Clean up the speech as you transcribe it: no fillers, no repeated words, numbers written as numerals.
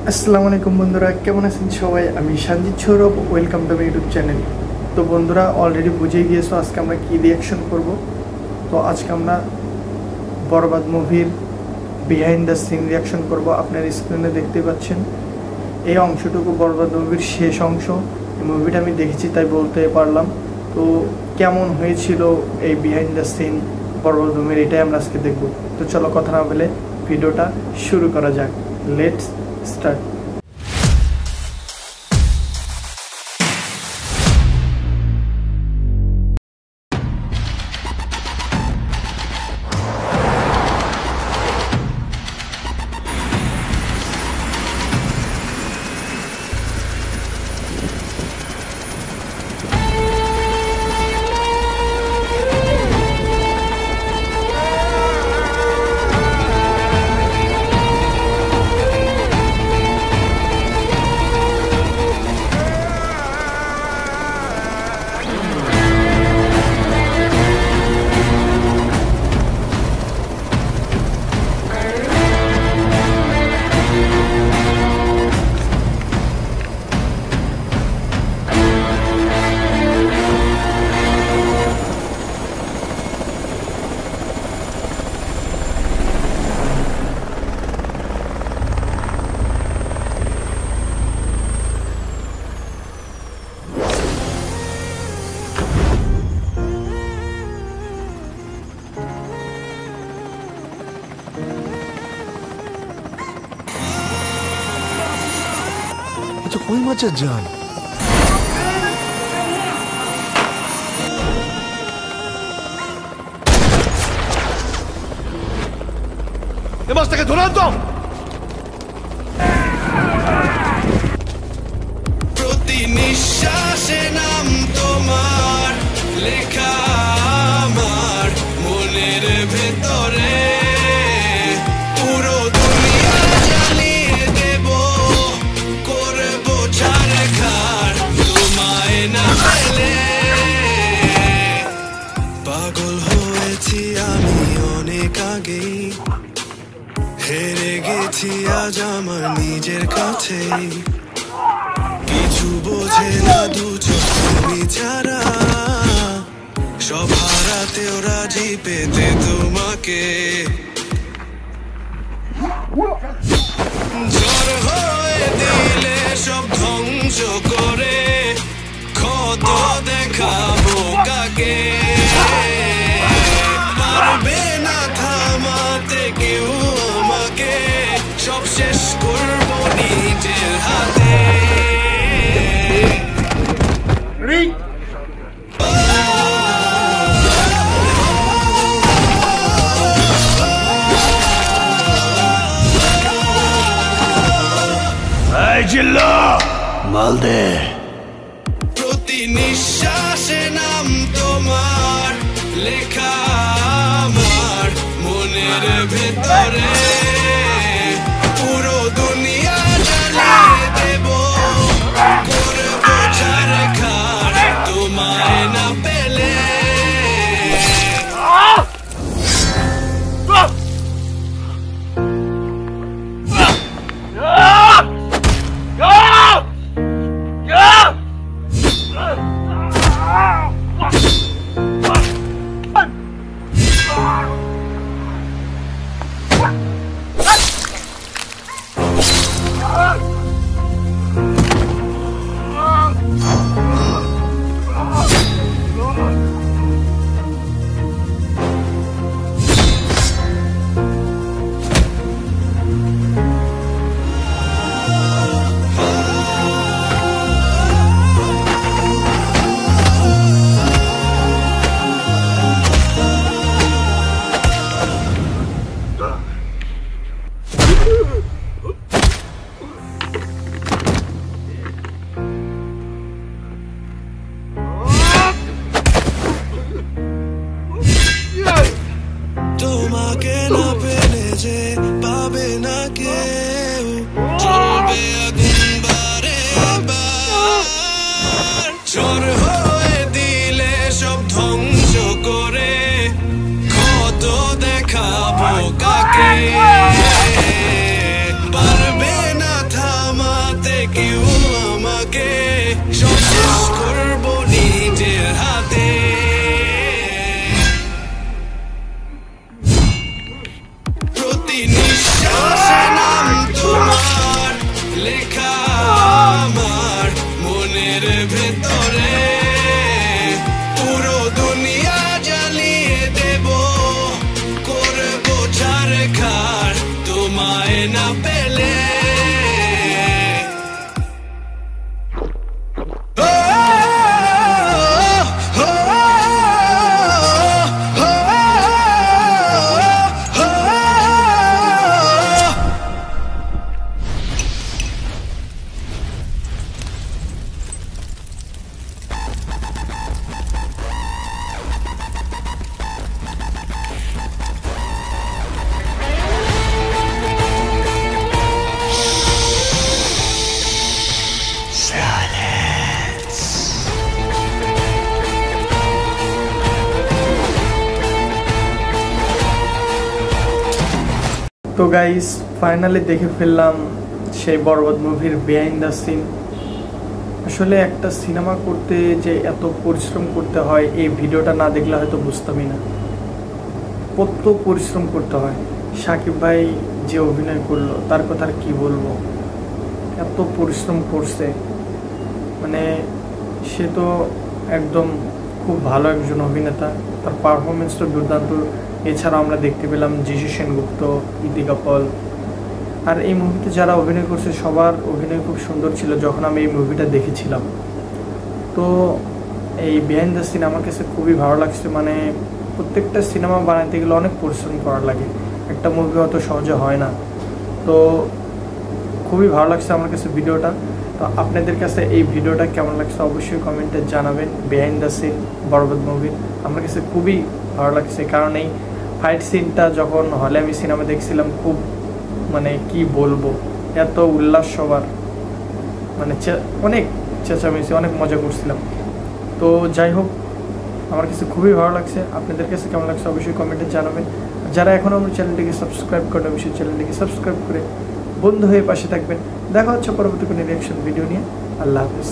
আসসালামু আলাইকুম বন্ধুরা, কেমন আছেন সবাই? আমি Sanjit Sourav, welcome to my YouTube channel. তো বন্ধুরা, অলরেডি বুঝেই গিয়েছো আজকে আমরা কী রিয়াকশন করব। তো আজকে আমরা বরবাদ মুভির বিহাইন্ড দ্য সিন রিয়াকশন করব। আপনার স্ক্রিনে দেখতে পাচ্ছেন এই অংশটুকু বরবাদ মুভির শেষ অংশ। এই মুভিটা আমি দেখেছি তাই বলতে পারলাম। তো কেমন হয়েছিল এই বিহাইন্ড দ্য সিন বরবাদ মুভির, এটাই আমরা আজকে দেখব। তো চলো কথা না বলে ভিডিওটা শুরু করা যাক। Let's start. अच्छा कोई मचा जान e basta che durando প্রতি নিঃশ্বাসে নাম তোমার লেখা আমার মনের ভেতরে পুরো দুনিয়া জ্বালিয়ে দেব করব ছাড়খাড় তোমায় না পেলে পাগল হয়েছি আমি অনেক আগেই হেরে গেছি আজ আমার নিজের কাছে কিছু বোঝে না দু চোখ তুমি ছাড়া সব হারাতেও রাজি পেতে তোমাকে ঝড় হয়ে দিলে সব ধ্বংস করে ক্ষত দেখাবো কাকে পারবে না থামাতে কেউ আমাকে সব শেষ করবো নিজের হাতে मालदे প্রতি নিঃশ্বাসে নাম তোমার লেখা আমার মনের ভেতরে পুরো দুনিয়া জ্বালিয়ে দেব করব ছাড়খাড় তোমায় না পেলে তো গাইস ফাইনালি দেখে ফেললাম সেই বরবাদ মুভির বিহাইন্ড দ্য সিন। আসলে একটা সিনেমা করতে যে এত পরিশ্রম করতে হয় এই ভিডিওটা না দেখলে হয়তো বুঝতামই না কত পরিশ্রম করতে হয়। সাকিব ভাই যে অভিনয় করলো তার কথা আর কি বলবো, এত পরিশ্রম করছে, মানে সে তো একদম খুব ভালো একজন অভিনেতা, তার পারফরমেন্সটা দুর্দান্ত। এছাড়া আমরা দেখতে পেলাম যিশু সেনগুপ্ত, ইতিকা পল, আর এই মুভিতে যারা অভিনয় করছে সবার অভিনয় খুব সুন্দর ছিল যখন আমি এই মুভিটা দেখেছিলাম। তো এই বিহাইন্ড দ্য সিন আমার কাছে খুবই ভালো লাগছে। মানে প্রত্যেকটা সিনেমা বানাতে গেলে অনেক পরিশ্রম করা লাগে, একটা মুভি অত সহজে হয় না। তো খুবই ভালো লাগছে আমার কাছে ভিডিওটা। তো আপনাদের কাছে এই ভিডিওটা কেমন লাগছে অবশ্যই কমেন্টে জানাবেন। বিহাইন্ড দ্য সিন বরবাদ মুভির আমার কাছে খুবই ভালো লাগছে, কারণ এই ফাইট সিনটা যখন হলে আমি সিনেমা দেখছিলাম খুব মানে কি বলবো, এত উল্লাস সবার, মানে অনেক চেঁচামেচি, অনেক মজা করছিলাম। তো যাই হোক আমার কাছে খুবই ভালো লাগছে। আপনাদের কাছে কেমন লাগছে অবশ্যই কমেন্টে জানাবেন। যারা এখনও আমার চ্যানেলটিকে সাবস্ক্রাইব করেন অবশ্যই চ্যানেলটিকে সাবস্ক্রাইব করে বন্ধু হয়ে পাশে থাকবেন। দেখা হচ্ছে পরবর্তী কোনো রিয়াকশন ভিডিও নিয়ে। আল্লাহ হাফিজ।